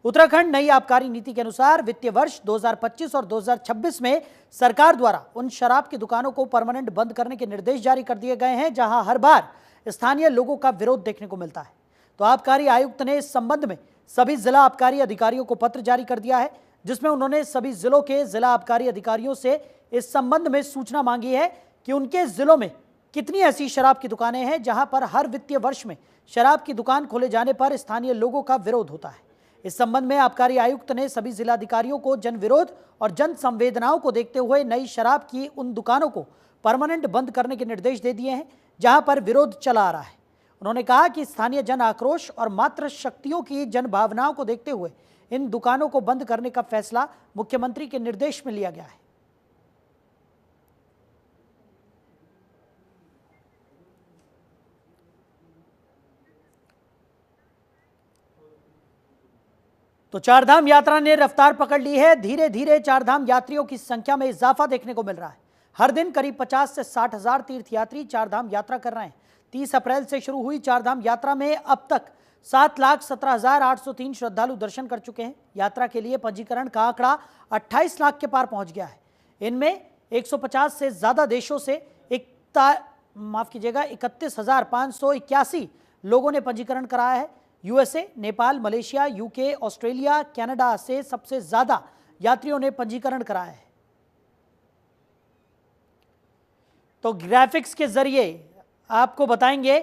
उत्तराखंड नई आबकारी नीति के अनुसार वित्तीय वर्ष 2025 और 2026 में सरकार द्वारा उन शराब की दुकानों को परमानेंट बंद करने के निर्देश जारी कर दिए गए हैं जहां हर बार स्थानीय लोगों का विरोध देखने को मिलता है। तो आबकारी आयुक्त ने इस संबंध में सभी जिला आबकारी अधिकारियों को पत्र जारी कर दिया है, जिसमें उन्होंने सभी जिलों के जिला आबकारी अधिकारियों से इस संबंध में सूचना मांगी है कि उनके जिलों में कितनी ऐसी शराब की दुकानें हैं जहां पर हर वित्तीय वर्ष में शराब की दुकान खोले जाने पर स्थानीय लोगों का विरोध होता है। इस संबंध में आबकारी आयुक्त ने सभी जिलाधिकारियों को जन विरोध और जन संवेदनाओं को देखते हुए नई शराब की उन दुकानों को परमानेंट बंद करने के निर्देश दे दिए हैं जहां पर विरोध चला आ रहा है। उन्होंने कहा कि स्थानीय जन आक्रोश और मात्र शक्तियों की जन भावनाओं को देखते हुए इन दुकानों को बंद करने का फैसला मुख्यमंत्री के निर्देश में लिया गया है। तो चारधाम यात्रा ने रफ्तार पकड़ ली है। धीरे धीरे चारधाम यात्रियों की संख्या में इजाफा देखने को मिल रहा है। हर दिन करीब 50 से 60 हजार तीर्थयात्री चारधाम यात्रा कर रहे हैं। 30 अप्रैल से शुरू हुई चारधाम यात्रा में अब तक 7,17,803 श्रद्धालु दर्शन कर चुके हैं। यात्रा के लिए पंजीकरण का आंकड़ा 28 लाख के पार पहुंच गया है। इनमें 150 से ज्यादा देशों से 31,581 लोगों ने पंजीकरण कराया है। USA, Nepal, Malaysia, UK, Australia, Canada से सबसे ज्यादा यात्रियों ने पंजीकरण कराया है। तो ग्राफिक्स के जरिए आपको बताएंगे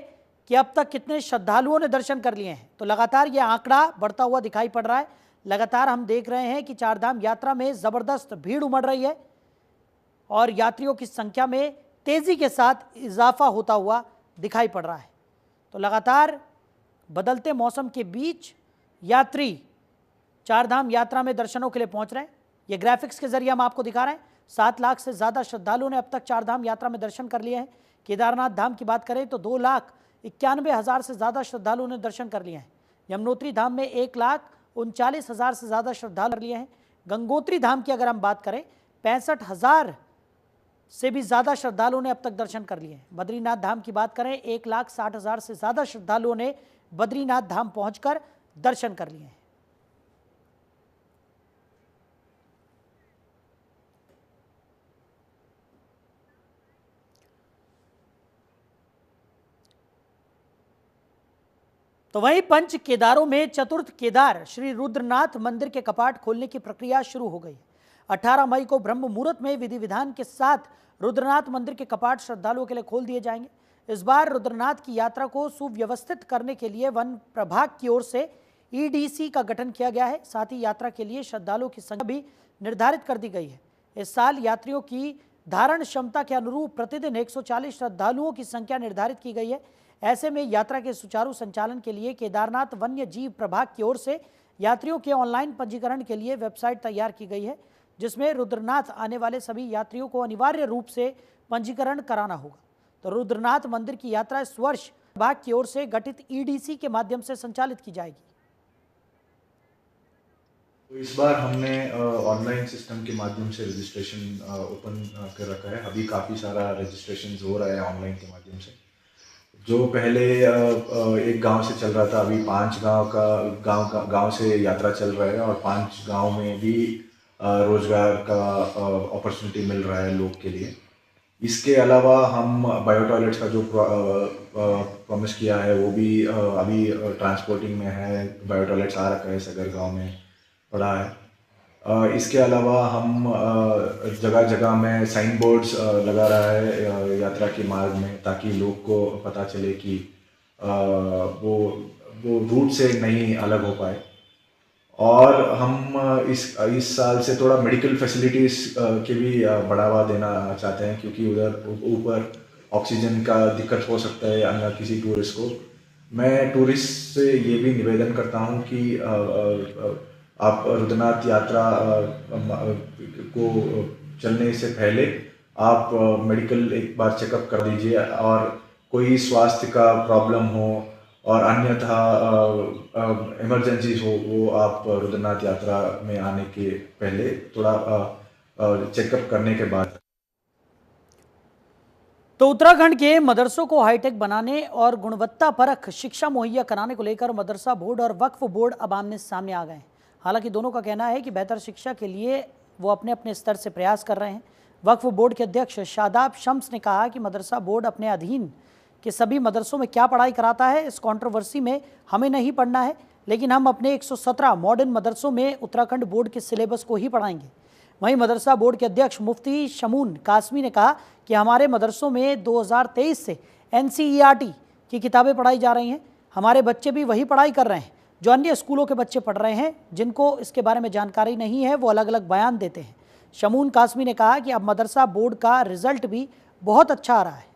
कि अब तक कितने श्रद्धालुओं ने दर्शन कर लिए हैं। तो लगातार ये आंकड़ा बढ़ता हुआ दिखाई पड़ रहा है। लगातार हम देख रहे हैं कि चारधाम यात्रा में जबरदस्त भीड़ उमड़ रही है और यात्रियों की संख्या में तेजी के साथ इजाफा होता हुआ दिखाई पड़ रहा है। तो लगातार बदलते मौसम के बीच यात्री चारधाम यात्रा में दर्शनों के लिए पहुंच रहे हैं। ये ग्राफिक्स के जरिए हम आपको दिखा रहे हैं। 7 लाख से ज्यादा श्रद्धालुओं ने अब तक चारधाम यात्रा में दर्शन कर लिए हैं। केदारनाथ धाम की बात करें तो 2,91,000 से ज्यादा श्रद्धालुओं ने दर्शन कर लिए हैं। यमुनोत्री धाम में 1,39,000 से ज्यादा श्रद्धालु कर लिए हैं। गंगोत्री धाम की अगर हम बात करें 65,000 से भी ज्यादा श्रद्धालुओं ने अब तक दर्शन कर लिए हैं। बद्रीनाथ धाम की बात करें 1,60,000 से ज्यादा श्रद्धालुओं ने बद्रीनाथ धाम पहुंचकर दर्शन कर लिए हैं। तो वहीं पंच केदारों में चतुर्थ केदार श्री रुद्रनाथ मंदिर के कपाट खोलने की प्रक्रिया शुरू हो गई। 18 मई को ब्रह्म मुहूर्त में विधि विधान के साथ रुद्रनाथ मंदिर के कपाट श्रद्धालुओं के लिए खोल दिए जाएंगे। इस बार रुद्रनाथ की यात्रा को सुव्यवस्थित करने के लिए वन प्रभाग की ओर से ईडीसी का गठन किया गया है। साथ ही यात्रा के लिए श्रद्धालुओं की संख्या भी निर्धारित कर दी गई है। इस साल यात्रियों की धारण क्षमता के अनुरूप प्रतिदिन 140 श्रद्धालुओं की संख्या निर्धारित की गई है। ऐसे में यात्रा के सुचारू संचालन के लिए केदारनाथ वन्य जीव प्रभाग की ओर से यात्रियों के ऑनलाइन पंजीकरण के लिए वेबसाइट तैयार की गई है, जिसमें रुद्रनाथ आने वाले सभी यात्रियों को अनिवार्य रूप से पंजीकरण कराना होगा। तो रुद्रनाथ मंदिर की यात्रा इस वर्ष विभाग की ओर से गठित ईडीसी के माध्यम से संचालित की जाएगी। तो इस बार हमने ऑनलाइन सिस्टम के माध्यम से रजिस्ट्रेशन ओपन कर रखा है। अभी काफ़ी सारा रजिस्ट्रेशन हो रहा है ऑनलाइन के माध्यम से। जो पहले एक गांव से चल रहा था, अभी 5 गांव से यात्रा चल रहा है और 5 गांव में भी रोजगार का अपॉर्चुनिटी मिल रहा है लोग के लिए। इसके अलावा हम बायो टॉयलेट्स का जो प्रॉमिस किया है वो भी अभी ट्रांसपोर्टिंग में है। बायो टॉयलेट्स आ रखा है, सगर गांव में पड़ा है। इसके अलावा हम जगह जगह में साइन बोर्ड्स लगा रहा है यात्रा के मार्ग में, ताकि लोग को पता चले कि वो रूट से नहीं अलग हो पाए। और हम इस साल से थोड़ा मेडिकल फैसिलिटीज़ के भी बढ़ावा देना चाहते हैं, क्योंकि उधर ऊपर ऑक्सीजन का दिक्कत हो सकता है अन्य किसी टूरिस्ट को। मैं टूरिस्ट से ये भी निवेदन करता हूँ कि आप रुद्रनाथ यात्रा को चलने से पहले आप मेडिकल एक बार चेकअप कर दीजिए, और कोई स्वास्थ्य का प्रॉब्लम हो और अन्यथा इमरजेंसीज हो, वो आप रुद्रनाथ यात्रा में आने के पहले थोड़ा चेकअप करने के बाद। तो उत्तराखंड के मदरसों को हाईटेक बनाने और गुणवत्ता परख शिक्षा मुहैया कराने को लेकर मदरसा बोर्ड और वक्फ बोर्ड अब आमने सामने आ गए हैं। हालांकि दोनों का कहना है कि बेहतर शिक्षा के लिए वो अपने अपने स्तर से प्रयास कर रहे हैं। वक्फ बोर्ड के अध्यक्ष शादाब शम्स ने कहा कि मदरसा बोर्ड अपने अधीन के सभी मदरसों में क्या पढ़ाई कराता है इस कंट्रोवर्सी में हमें नहीं पढ़ना है, लेकिन हम अपने 117 मॉडर्न मदरसों में उत्तराखंड बोर्ड के सिलेबस को ही पढ़ाएंगे। वहीं मदरसा बोर्ड के अध्यक्ष मुफ्ती शमून कासमी ने कहा कि हमारे मदरसों में 2023 से NCERT की किताबें पढ़ाई जा रही हैं। हमारे बच्चे भी वही पढ़ाई कर रहे हैं जो अन्य स्कूलों के बच्चे पढ़ रहे हैं। जिनको इसके बारे में जानकारी नहीं है वो अलग अलग बयान देते हैं। शमून कासमी ने कहा कि अब मदरसा बोर्ड का रिजल्ट भी बहुत अच्छा आ रहा है।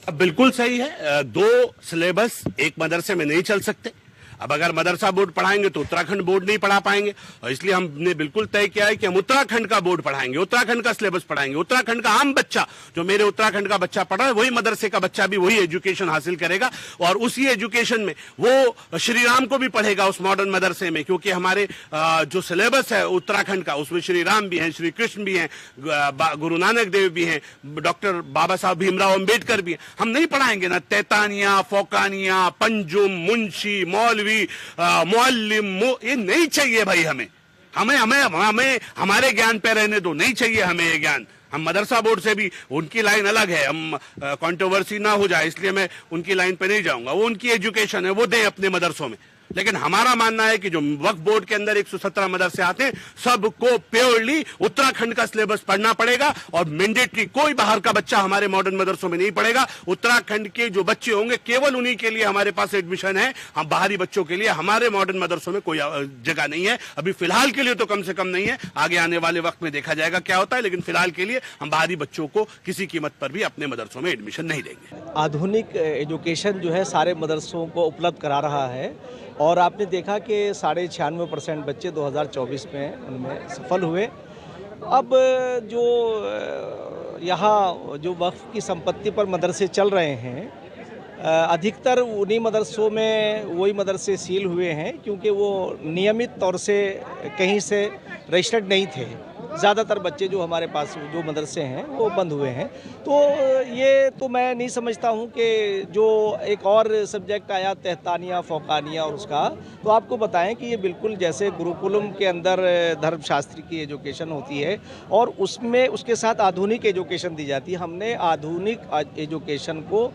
बिल्कुल सही है, दो सिलेबस एक मदरसे में नहीं चल सकते। अब अगर मदरसा बोर्ड पढ़ाएंगे तो उत्तराखंड बोर्ड नहीं पढ़ा पाएंगे, और इसलिए हमने बिल्कुल तय किया है कि हम उत्तराखंड का बोर्ड पढ़ाएंगे, उत्तराखंड का सिलेबस पढ़ाएंगे। उत्तराखंड का आम बच्चा, जो मेरे उत्तराखंड का बच्चा पढ़ रहा है, वही मदरसे का बच्चा भी वही एजुकेशन हासिल करेगा, और उसी एजुकेशन में वो श्री राम को भी पढ़ेगा उस मॉडर्न मदरसे में, क्योंकि हमारे जो सिलेबस है उत्तराखंड का उसमें श्री राम भी हैं, श्री कृष्ण भी हैं, गुरु नानक देव भी हैं, डॉक्टर बाबा साहब भीमराव अम्बेडकर भी हैं। हम नहीं पढ़ाएंगे ना तैतानिया, फोकानिया, पंजुम, मुंशी, मौलवी, मुअल्लिम, ये नहीं चाहिए भाई। हमें हमें हमें हमें हमारे ज्ञान पे रहने दो, नहीं चाहिए हमें ये ज्ञान। हम मदरसा बोर्ड से भी, उनकी लाइन अलग है, हम कंट्रोवर्सी ना हो जाए इसलिए मैं उनकी लाइन पे नहीं जाऊंगा। वो उनकी एजुकेशन है, वो दें अपने मदरसों में। लेकिन हमारा मानना है कि जो वक्फ बोर्ड के अंदर 117 मदरसे आते हैं, सबको प्योरली उत्तराखंड का सिलेबस पढ़ना पड़ेगा, और मैंडेटरी कोई बाहर का बच्चा हमारे मॉडर्न मदरसों में नहीं पढ़ेगा। उत्तराखंड के जो बच्चे होंगे केवल उन्हीं के लिए हमारे पास एडमिशन है। हम बाहरी बच्चों के लिए हमारे मॉडर्न मदरसों में कोई जगह नहीं है, अभी फिलहाल के लिए तो कम से कम नहीं है। आगे आने वाले वक्त में देखा जाएगा क्या होता है, लेकिन फिलहाल के लिए हम बाहरी बच्चों को किसी कीमत पर भी अपने मदरसों में एडमिशन नहीं देंगे। आधुनिक एजुकेशन जो है सारे मदरसों को उपलब्ध करा रहा है, और आपने देखा कि 96% बच्चे 2024 में उनमें सफल हुए। अब जो यहाँ जो वक्फ की संपत्ति पर मदरसे चल रहे हैं, अधिकतर उन्हीं मदरसों में वही मदरसे सील हुए हैं, क्योंकि वो नियमित तौर से कहीं से रजिस्टर्ड नहीं थे। ज़्यादातर बच्चे जो हमारे पास जो मदरसे हैं वो बंद हुए हैं। तो ये तो मैं नहीं समझता हूँ कि जो एक और सब्जेक्ट आया तहतानिया, फोकानिया, और उसका तो आपको बताएं कि ये बिल्कुल जैसे गुरुकुलम के अंदर धर्मशास्त्र की एजुकेशन होती है और उसमें उसके साथ आधुनिक एजुकेशन दी जाती है। हमने आधुनिक एजुकेशन को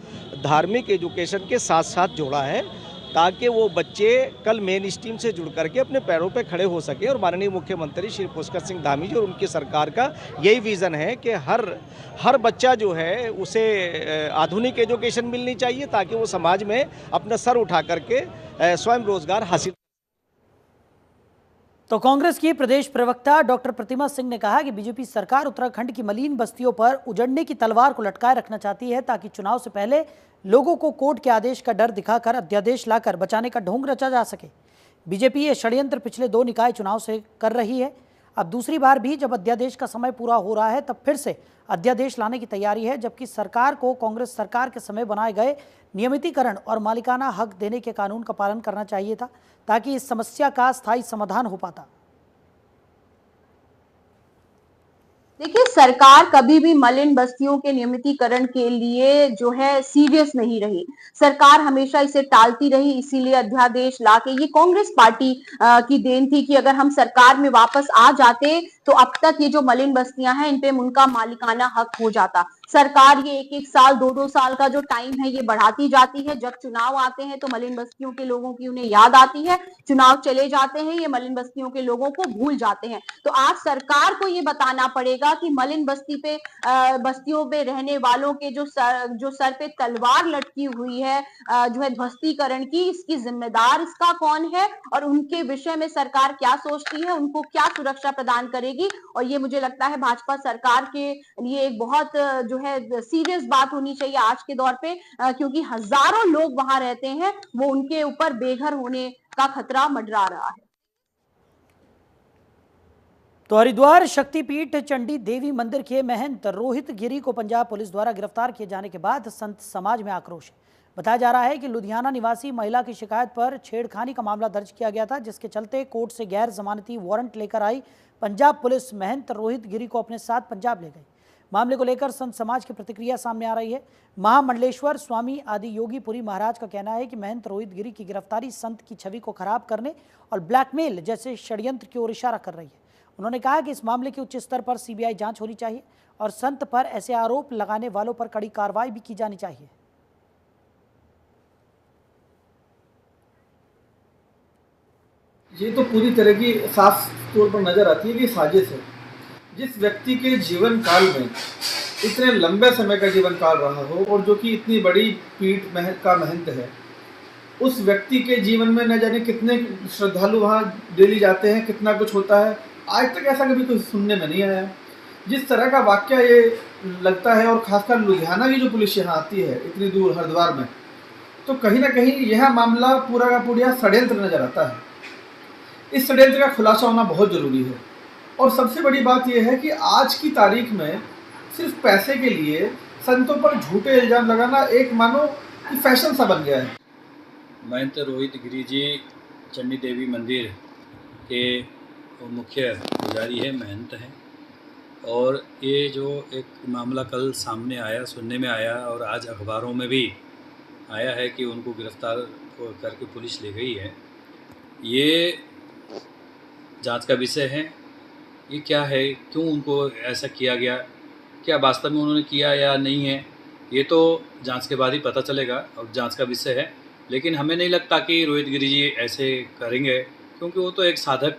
धार्मिक एजुकेशन के साथ साथ जोड़ा है, ताकि वो बच्चे कल मेन स्ट्रीम से जुड़ करके अपने पैरों पे खड़े हो सके। और माननीय मुख्यमंत्री श्री पुष्कर सिंह धामी जी और उनकी सरकार का यही विज़न है कि हर बच्चा जो है उसे आधुनिक एजुकेशन मिलनी चाहिए, ताकि वो समाज में अपना सर उठा करके स्वयं रोजगार हासिल। तो कांग्रेस की प्रदेश प्रवक्ता डॉक्टर प्रतिमा सिंह ने कहा कि बीजेपी सरकार उत्तराखंड की मलिन बस्तियों पर उजड़ने की तलवार को लटकाए रखना चाहती है, ताकि चुनाव से पहले लोगों को कोर्ट के आदेश का डर दिखाकर अध्यादेश लाकर बचाने का ढोंग रचा जा सके। बीजेपी ये षड्यंत्र पिछले 2 निकाय चुनाव से कर रही है। अब दूसरी बार भी जब अध्यादेश का समय पूरा हो रहा है तब फिर से अध्यादेश लाने की तैयारी है, जबकि सरकार को कांग्रेस सरकार के समय बनाए गए नियमितीकरण और मालिकाना हक देने के कानून का पालन करना चाहिए था, ताकि इस समस्या का स्थायी समाधान हो पाता। देखिए, सरकार कभी भी मलिन बस्तियों के नियमितीकरण के लिए जो है सीरियस नहीं रही। सरकार हमेशा इसे टालती रही, इसीलिए अध्यादेश लाके, ये कांग्रेस पार्टी की देन थी कि अगर हम सरकार में वापस आ जाते तो अब तक ये जो मलिन बस्तियां हैं इन पे उनका मालिकाना हक हो जाता। सरकार ये 1-1 साल 2-2 साल का जो टाइम है ये बढ़ाती जाती है। जब चुनाव आते हैं तो मलिन बस्तियों के लोगों की उन्हें याद आती है, चुनाव चले जाते हैं ये मलिन बस्तियों के लोगों को भूल जाते हैं। तो आज सरकार को ये बताना पड़ेगा कि मलिन बस्तियों पे रहने वालों के जो सर पे तलवार लटकी हुई है जो है ध्वस्तीकरण की, इसकी जिम्मेदार इसका कौन है और उनके विषय में सरकार क्या सोचती है, उनको क्या सुरक्षा प्रदान करेगी। और ये मुझे लगता है भाजपा सरकार के लिए एक बहुत जो है सीरियस बात होनी चाहिए आज के दौर पे, क्योंकि हजारों लोग वहां रहते हैं, वो उनके ऊपर बेघर होने का खतरा मंडरा रहा है। तो हरिद्वार शक्तिपीठ चंडी देवी मंदिर के महंत रोहित गिरी को पंजाब पुलिस द्वारा गिरफ्तार किए जाने के बाद संत समाज में आक्रोश है। बताया जा रहा है कि लुधियाना निवासी महिला की शिकायत पर छेड़खानी का मामला दर्ज किया गया था, जिसके चलते कोर्ट से गैर जमानती वारंट लेकर आई पंजाब पुलिस महंत रोहित गिरी को अपने साथ पंजाब ले गई। मामले को लेकर संत समाज की प्रतिक्रिया सामने आ रही है। महामंडलेश्वर स्वामी आदि योगी पुरी महाराज का कहना है कि महंत रोहित गिरी की गिरफ्तारी संत की छवि को खराब करने और ब्लैकमेल जैसे षड्यंत्र की ओर इशारा कर रही है। उन्होंने कहा कि इस मामले की उच्च स्तर पर सीबीआई जांच होनी चाहिए और संत पर ऐसे आरोप लगाने वालों पर कड़ी कार्रवाई भी की जानी चाहिए। ये तो पूरी तरह की साफ तौर पर नजर आती है कि साजिश है। जिस व्यक्ति के जीवन काल में इतने लंबे समय का जीवन काल रहा हो और जो कि इतनी बड़ी पीठ का महंत है, उस व्यक्ति के जीवन में न जाने कितने श्रद्धालु वहाँ डेली जाते हैं, कितना कुछ होता है, आज तक ऐसा कभी कुछ सुनने में नहीं आया। जिस तरह का वाकया ये लगता है, और खासकर लुधियाना की जो पुलिस यहाँ आती है इतनी दूर हरिद्वार में, तो कहीं ना कहीं यह मामला पूरा का पूरा षड्यंत्र नजर आता है। इस षड्यंत्र का खुलासा होना बहुत ज़रूरी है। और सबसे बड़ी बात यह है कि आज की तारीख में सिर्फ पैसे के लिए संतों पर झूठे इल्ज़ाम लगाना एक मानो कि फैशन सा बन गया है। महंत रोहित गिरी जी चंडी देवी मंदिर के मुख्य पुजारी है, महंत हैं। और ये जो एक मामला कल सामने आया, सुनने में आया और आज अखबारों में भी आया है कि उनको गिरफ्तार करके पुलिस ले गई है, ये जांच का विषय है। ये क्या है, क्यों उनको ऐसा किया गया, क्या वास्तव में उन्होंने किया या नहीं है, ये तो जांच के बाद ही पता चलेगा और जांच का विषय है। लेकिन हमें नहीं लगता कि रोहित गिरी जी ऐसे करेंगे, क्योंकि वो तो एक साधक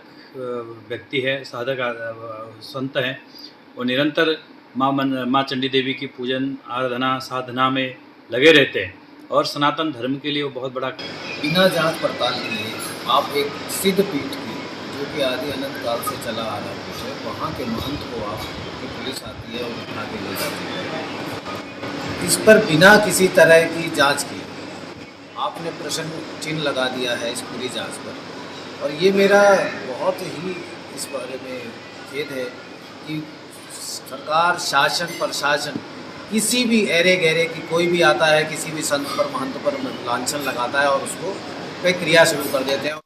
व्यक्ति है, साधक संत हैं। वो निरंतर माँ चंडी देवी की पूजन आराधना साधना में लगे रहते हैं और सनातन धर्म के लिए वो बहुत बड़ा। बिना जांच पड़ताल किए आप एक सिद्ध पीठ की, जो कि आदि अनंत काल से चला आ रहा कुछ है, वहाँ के महंत को आप की पुलिस आती है और उठा के ले जाती है। इस पर बिना किसी तरह की जांच की आपने प्रश्न चिन्ह लगा दिया है इस पूरी जांच पर। और ये मेरा बहुत ही इस बारे में खेद है कि सरकार, शासन, प्रशासन किसी भी एरे गहरे की कोई भी आता है, किसी भी संत पर, महंत पर लांछन लगाता है और उसको कई क्रिया शुरू कर देते हैं।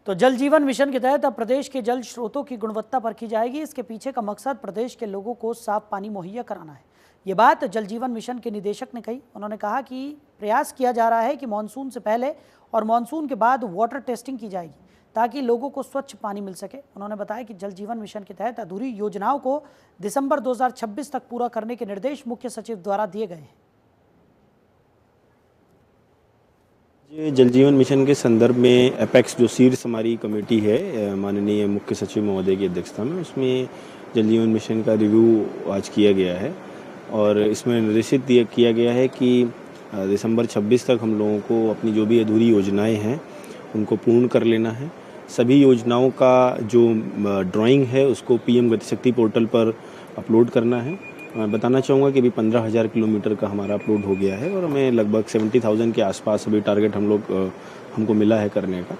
तो जल जीवन मिशन के तहत अब प्रदेश के जल स्रोतों की गुणवत्ता परखी जाएगी। इसके पीछे का मकसद प्रदेश के लोगों को साफ पानी मुहैया कराना है। ये बात जल जीवन मिशन के निदेशक ने कही। उन्होंने कहा कि प्रयास किया जा रहा है कि मानसून से पहले और मानसून के बाद वाटर टेस्टिंग की जाएगी ताकि लोगों को स्वच्छ पानी मिल सके। उन्होंने बताया कि जल जीवन मिशन के तहत अधूरी योजनाओं को दिसंबर 2026 तक पूरा करने के निर्देश मुख्य सचिव द्वारा दिए गए हैं। जल जीवन मिशन के संदर्भ में एपेक्स जो शीर्ष हमारी कमेटी है माननीय मुख्य सचिव महोदय की अध्यक्षता में, उसमें जल जीवन मिशन का रिव्यू आज किया गया है और इसमें निर्देशित किया गया है कि दिसंबर 26 तक हम लोगों को अपनी जो भी अधूरी योजनाएं हैं उनको पूर्ण कर लेना है। सभी योजनाओं का जो ड्राइंग है उसको पीएम गतिशक्ति पोर्टल पर अपलोड करना है। मैं बताना चाहूँगा कि अभी 15,000 किलोमीटर का हमारा अपलोड हो गया है और हमें लगभग 70,000 के आसपास अभी टारगेट हमको मिला है करने का।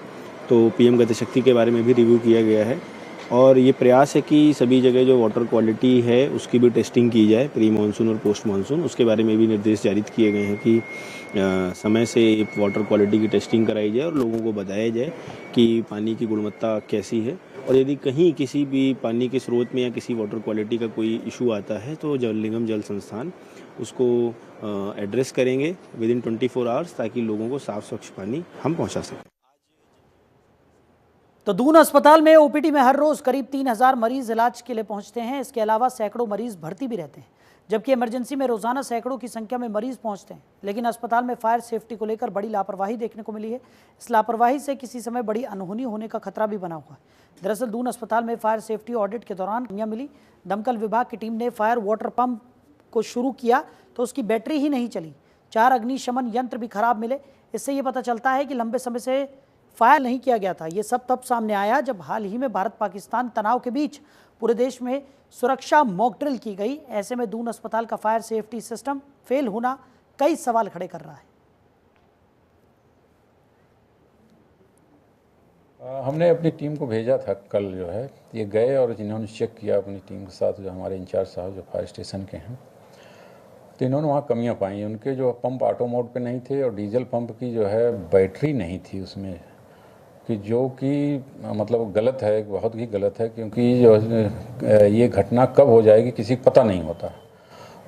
तो पीएम गतिशक्ति के बारे में भी रिव्यू किया गया है और ये प्रयास है कि सभी जगह जो वाटर क्वालिटी है उसकी भी टेस्टिंग की जाए, प्री मानसून और पोस्ट मानसून। उसके बारे में भी निर्देश जारी किए गए हैं कि समय से वाटर क्वालिटी की टेस्टिंग कराई जाए और लोगों को बताया जाए कि पानी की गुणवत्ता कैसी है और यदि कहीं किसी भी पानी के स्रोत में या किसी वाटर क्वालिटी का कोई इशू आता है तो जल निगम जल संस्थान उसको एड्रेस करेंगे विदिन 24 आवर्स ताकि लोगों को साफ स्वच्छ पानी हम पहुंचा सकें। तो दून अस्पताल में ओपीडी में हर रोज करीब 3000 मरीज इलाज के लिए पहुंचते हैं। इसके अलावा सैकड़ों मरीज भर्ती भी रहते हैं, जबकि इमरजेंसी में रोजाना सैकड़ों की संख्या में मरीज पहुंचते हैं। लेकिन अस्पताल में फायर सेफ्टी को लेकर बड़ी लापरवाही देखने को मिली है। इस लापरवाही से किसी समय बड़ी अनहोनी होने का खतरा भी बना हुआ है। दरअसल दून अस्पताल में फायर सेफ्टी ऑडिट के दौरान कमियां मिली। दमकल विभाग की टीम ने फायर वाटर पंप को शुरू किया तो उसकी बैटरी ही नहीं चली। 4 अग्निशमन यंत्र भी खराब मिले। इससे ये पता चलता है कि लंबे समय से फायर नहीं किया गया था। ये सब तब सामने आया जब हाल ही में भारत पाकिस्तान तनाव के बीच पूरे देश में सुरक्षा मॉक ड्रिल की गई। ऐसे में दून अस्पताल का फायर सेफ्टी सिस्टम फेल होना कई सवाल खड़े कर रहा है। हमने अपनी टीम को भेजा था कल, जो है ये गए और जिन्होंने चेक किया अपनी टीम के साथ, जो हमारे इंचार्ज साहब जो फायर स्टेशन के हैं, तो इन्होंने वहाँ कमियाँ पाई। उनके जो पंप ऑटो मोड पे नहीं थे और डीजल पंप की जो है बैटरी नहीं थी उसमें, कि जो कि मतलब गलत है, बहुत ही गलत है, क्योंकि जो ये घटना कब हो जाएगी किसी को पता नहीं होता।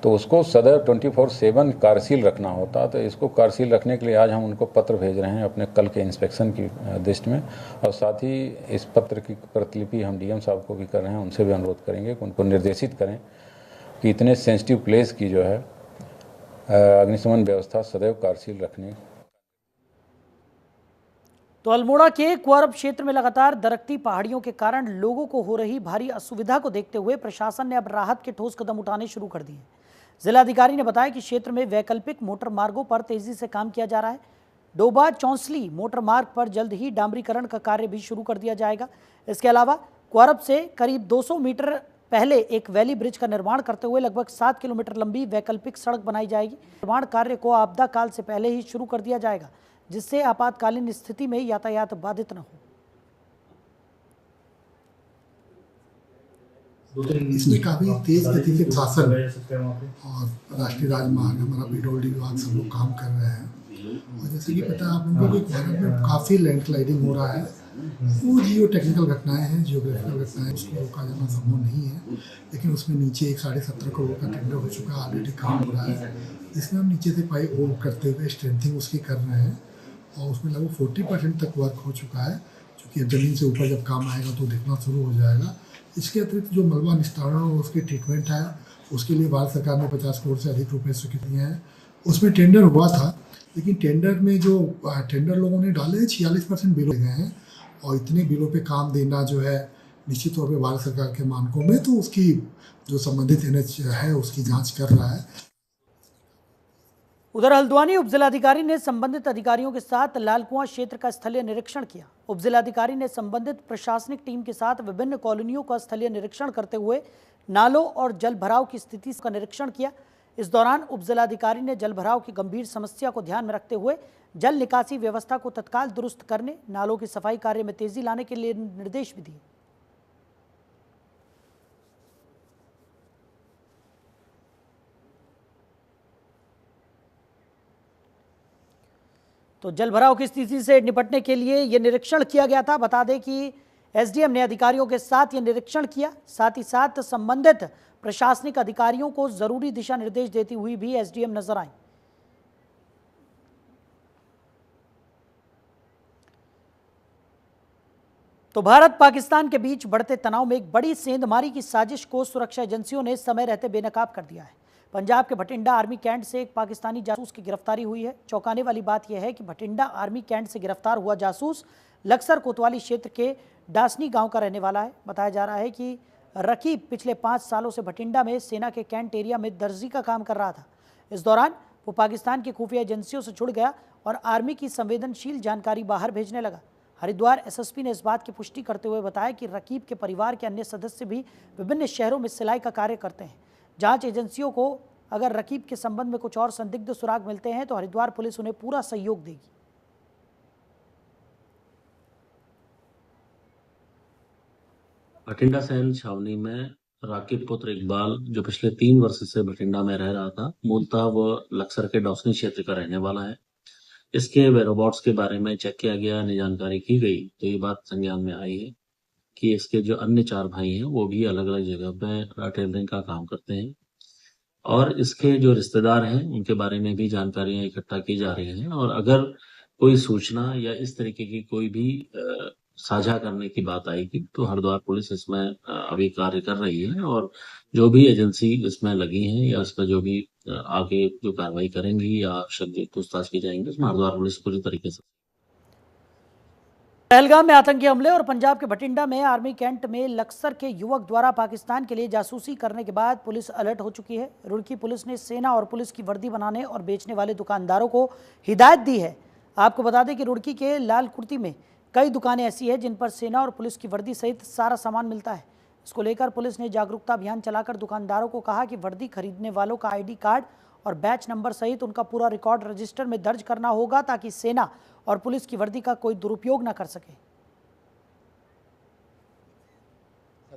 तो उसको सदैव 24/7 कार्यशील रखना होता। तो इसको कार्यशील रखने के लिए आज हम उनको पत्र भेज रहे हैं अपने कल के इंस्पेक्शन की दृष्टि में, और साथ ही इस पत्र की प्रतिलिपि हम डीएम साहब को भी कर रहे हैं, उनसे भी अनुरोध करेंगे कि उनको निर्देशित करें कि इतने सेंसिटिव प्लेस की जो है अग्निशमन व्यवस्था सदैव कार्यशील रखने। तो अल्मोड़ा के कुआरब क्षेत्र में लगातार दरकती पहाड़ियों के कारण लोगों को हो रही भारी असुविधा को देखते हुए प्रशासन ने अब राहत के ठोस कदम उठाने शुरू कर दिए हैं। जिलाधिकारी ने बताया कि क्षेत्र में वैकल्पिक मोटर मार्गों पर तेजी से काम किया जा रहा है। डोबा चौंसली मोटर मार्ग पर जल्द ही डामरीकरण का कार्य भी शुरू कर दिया जाएगा। इसके अलावा कुआरब से करीब 200 मीटर पहले एक वैली ब्रिज का निर्माण करते हुए लगभग 7 किलोमीटर लंबी वैकल्पिक सड़क बनाई जाएगी। निर्माण कार्य को आपदा काल से पहले ही शुरू कर दिया जाएगा, जिससे आपातकालीन स्थिति में यातायात बाधित न हो। इसमें काफ़ी तेज गति के शासन और राष्ट्रीय राजमार्ग, हमारा पीडब्ल्यूडी विभाग सब लोग काम कर रहे हैं। और जैसे कि पता है आप लोगों को भारत में काफ़ी लैंडस्लाइडिंग हो रहा है। वो जियो टेक्निकल घटनाएं हैं, जियोग्राफिकल घटनाएं, उसको रोका जाना संभव नहीं है। लेकिन उसमें नीचे 17.5 करोड़ का टेंडर हो चुका है, ऑलरेडी काम हो रहा है, जिसमें हम नीचे से पाइप होल्ड करते हुए स्ट्रेंथिंग उसकी कर रहे हैं। और उसमें लगभग 40% तक वर्क हो चुका है, क्योंकि अब ज़मीन से ऊपर जब काम आएगा तो दिखना शुरू हो जाएगा। इसके अतिरिक्त जो मलबा निस्तारण और उसकी ट्रीटमेंट है, उसके लिए भारत सरकार ने 50 करोड़ से अधिक रुपये स्वीकृत किए हैं। उसमें टेंडर हुआ था, लेकिन टेंडर में जो टेंडर लोगों ने डाले 46% बिल गए हैं, और इतने बिलों पे काम देना जो है निश्चित तौर पे भारत सरकार के मानकों में, तो उसकी जो संबंधित एनएच है उसकी जाँच कर रहा है। उधर हल्द्वानी उपजिलाधिकारी ने संबंधित अधिकारियों के साथ लालकुआं क्षेत्र का स्थलीय निरीक्षण किया। उपजिलाधिकारी ने संबंधित प्रशासनिक टीम के साथ विभिन्न कॉलोनियों का स्थलीय निरीक्षण करते हुए नालों और जल भराव की स्थिति का निरीक्षण किया। इस दौरान उपजिलाधिकारी ने जल भराव की गंभीर समस्या को ध्यान में रखते हुए जल निकासी व्यवस्था को तत्काल दुरुस्त करने, नालों की सफाई कार्य में तेजी लाने के लिए निर्देश भी दिए। तो जल भराव की स्थिति से निपटने के लिए ये निरीक्षण किया गया था। बता दें कि एसडीएम ने अधिकारियों के साथ ये निरीक्षण किया, साथ ही साथ संबंधित प्रशासनिक अधिकारियों को जरूरी दिशा निर्देश देती हुई भी एसडीएम नजर आई। तो भारत पाकिस्तान के बीच बढ़ते तनाव में एक बड़ी सेंधमारी की साजिश को सुरक्षा एजेंसियों ने समय रहते बेनकाब कर दिया है। पंजाब के भटिंडा आर्मी कैंट से एक पाकिस्तानी जासूस की गिरफ्तारी हुई है। चौंकाने वाली बात यह है कि भटिंडा आर्मी कैंट से गिरफ्तार हुआ जासूस लक्सर कोतवाली क्षेत्र के डासनी गांव का रहने वाला है। बताया जा रहा है कि रकीब पिछले 5 सालों से भटिंडा में सेना के कैंट एरिया में दर्जी का काम कर रहा था। इस दौरान वो पाकिस्तान की खुफिया एजेंसियों से जुड़ गया और आर्मी की संवेदनशील जानकारी बाहर भेजने लगा। हरिद्वार एसएसपी ने इस बात की पुष्टि करते हुए बताया कि रकीब के परिवार के अन्य सदस्य भी विभिन्न शहरों में सिलाई का कार्य करते हैं। जांच एजेंसियों को अगर रकीब के संबंध में कुछ और संदिग्ध सुराग मिलते हैं तो हरिद्वार पुलिस उन्हें पूरा सहयोग देगी। भटिंडा सैन छावनी में राकिब पुत्र इकबाल, जो पिछले 3 वर्ष से भटिंडा में रह रहा था, मूलतः वह लक्सर के डॉसनी क्षेत्र का रहने वाला है। इसके वेरोबॉट्स के बारे में चेक किया गया, अन्य जानकारी की गई तो ये बात संज्ञान में आई है कि इसके जो अन्य 4 भाई हैं वो भी अलग अलग जगह पे टेलरिंग का काम करते हैं, और इसके जो रिश्तेदार हैं उनके बारे में भी जानकारियां इकट्ठा की जा रही हैं। और अगर कोई सूचना या इस तरीके की कोई भी साझा करने की बात आएगी तो हरिद्वार पुलिस इसमें अभी कार्य कर रही है, और जो भी एजेंसी इसमें लगी हैं या इसमें जो भी आगे जो कार्रवाई करेंगी या शक पूछताछ की जाएंगी, उसमें हरिद्वार पुलिस पूरी तरीके से। पहलगाम में आतंकी हमले और पंजाब के भटिंडा में आर्मी कैंट में लक्सर के युवक द्वारा पाकिस्तान के लिए जासूसी करने के बाद पुलिस अलर्ट हो चुकी है। रुड़की पुलिस ने सेना और पुलिस की वर्दी बनाने और बेचने वाले दुकानदारों को हिदायत दी है। आपको बता दें कि रुड़की के लाल कुर्ती में कई दुकानें ऐसी हैं जिन पर सेना और पुलिस की वर्दी सहित सारा सामान मिलता है। इसको लेकर पुलिस ने जागरूकता अभियान चलाकर दुकानदारों को कहा कि वर्दी खरीदने वालों का आईडी कार्ड और बैच नंबर सहित उनका पूरा रिकॉर्ड रजिस्टर में दर्ज करना होगा, ताकि सेना और पुलिस की वर्दी का कोई दुरुपयोग न कर सके।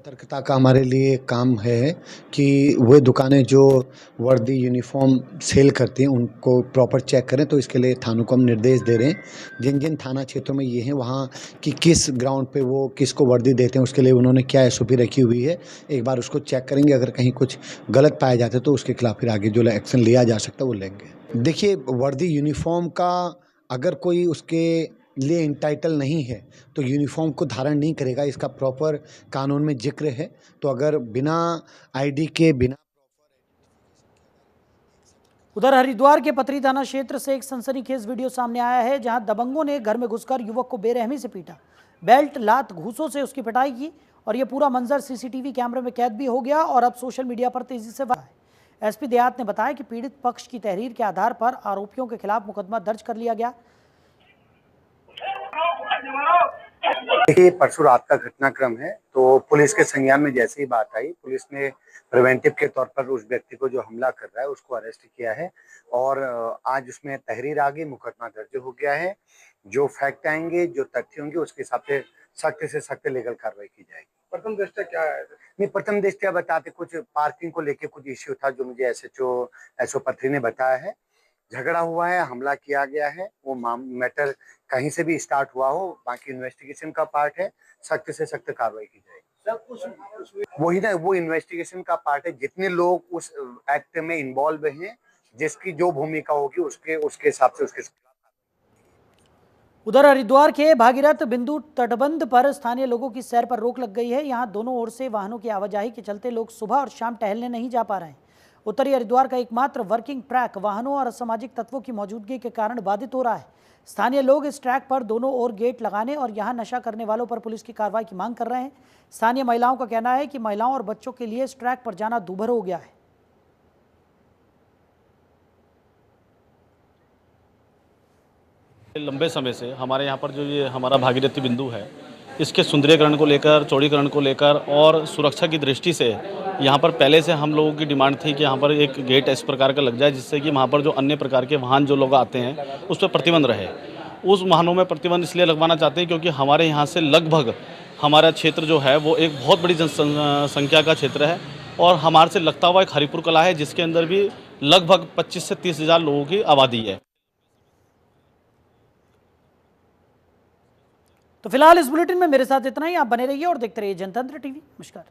सतर्कता का हमारे लिए काम है कि वे दुकानें जो वर्दी यूनिफॉर्म सेल करती हैं उनको प्रॉपर चेक करें। तो इसके लिए थानों को हम निर्देश दे रहे हैं, जिन जिन थाना क्षेत्रों में ये हैं वहाँ कि किस ग्राउंड पे वो किसको वर्दी देते हैं, उसके लिए उन्होंने क्या SOP रखी हुई है, एक बार उसको चेक करेंगे। अगर कहीं कुछ गलत पाया जाता है तो उसके खिलाफ फिर आगे जो एक्शन लिया जा सकता है वो लेंगे। देखिए, वर्दी यूनिफॉर्म का अगर कोई उसके लिए इंटाइटल नहीं है तो यूनिफॉर्म को धारण नहीं करेगा, इसका प्रॉपर कानून में जिक्र है। तो अगर बिना ID के बिना उधर हरिद्वार के पतरी थाना क्षेत्र से एक सनसनीखेज वीडियो सामने आया है, जहां दबंगों ने घर में घुसकर युवक को बेरहमी से पीटा, बेल्ट, लात, घूसों से उसकी पिटाई की और यह पूरा मंजर CCTV कैमरे में कैद भी हो गया और अब सोशल मीडिया पर तेजी से वायरल है। SP देहात ने बताया कि पीड़ित पक्ष की तहरीर के आधार पर आरोपियों के खिलाफ मुकदमा दर्ज कर लिया गया। देखिए, परसों रात का घटनाक्रम है, तो पुलिस के संज्ञान में जैसे ही बात आई, पुलिस ने प्रिवेंटिव के तौर पर उस व्यक्ति को जो हमला कर रहा है उसको अरेस्ट किया है और आज उसमें तहरीर आ गई, मुकदमा दर्ज हो गया है। जो फैक्ट आएंगे, जो तथ्य होंगे, उसके हिसाब से सख्त लीगल कार्रवाई की जाएगी। प्रथम दृष्टया क्या है? नहीं, प्रथम दृष्टया बताते कुछ पार्किंग को लेके कुछ इश्यू था जो मुझे SO पथरी ने बताया है। झगड़ा हुआ है, हमला किया गया है, वो मैटर कहीं से भी स्टार्ट हुआ हो, बाकी इन्वेस्टिगेशन का पार्ट है, सख्त से सख्त कार्रवाई की जाएगी। वही ना, वो इन्वेस्टिगेशन का पार्ट है। जितने लोग उस एक्ट में इन्वॉल्व हैं, जिसकी जो भूमिका होगी उसके हिसाब से उसके। उधर हरिद्वार के भागीरथ बिंदु तटबंध पर स्थानीय लोगों की सैर पर रोक लग गई है। यहां दोनों ओर से वाहनों की आवाजाही के चलते लोग सुबह और शाम टहलने नहीं जा पा रहे हैं। उत्तरी हरिद्वार का एकमात्र वर्किंग ट्रैक वाहनों और असामाजिक तत्वों की मौजूदगी के कारण बाधित हो रहा है। स्थानीय लोग इस ट्रैक पर दोनों ओर गेट लगाने और यहां नशा करने वालों पर पुलिस की कार्रवाई की मांग कर रहे हैं। स्थानीय महिलाओं का कहना है कि महिलाओं और बच्चों के लिए इस ट्रैक पर जाना दूभर हो गया है। लंबे समय से हमारे यहाँ पर जो ये हमारा भागीरथी बिंदु है, इसके सुंदरीकरण को लेकर, चौड़ीकरण को लेकर और सुरक्षा की दृष्टि से यहाँ पर पहले से हम लोगों की डिमांड थी कि यहाँ पर एक गेट इस प्रकार का लग जाए, जिससे कि वहाँ पर जो अन्य प्रकार के वाहन जो लोग आते हैं उस पर प्रतिबंध रहे। उस वाहनों में प्रतिबंध इसलिए लगवाना चाहते हैं क्योंकि हमारे यहाँ से लगभग हमारा क्षेत्र जो है वो एक बहुत बड़ी जनसंख्या का क्षेत्र है और हमारे से लगता हुआ एक हरिपुर कला है, जिसके अंदर भी लगभग 25 से 30 हज़ार लोगों की आबादी है। तो फिलहाल इस बुलेटिन में मेरे साथ इतना ही। आप बने रहिए और देखते रहिए जनतंत्र TV। नमस्कार।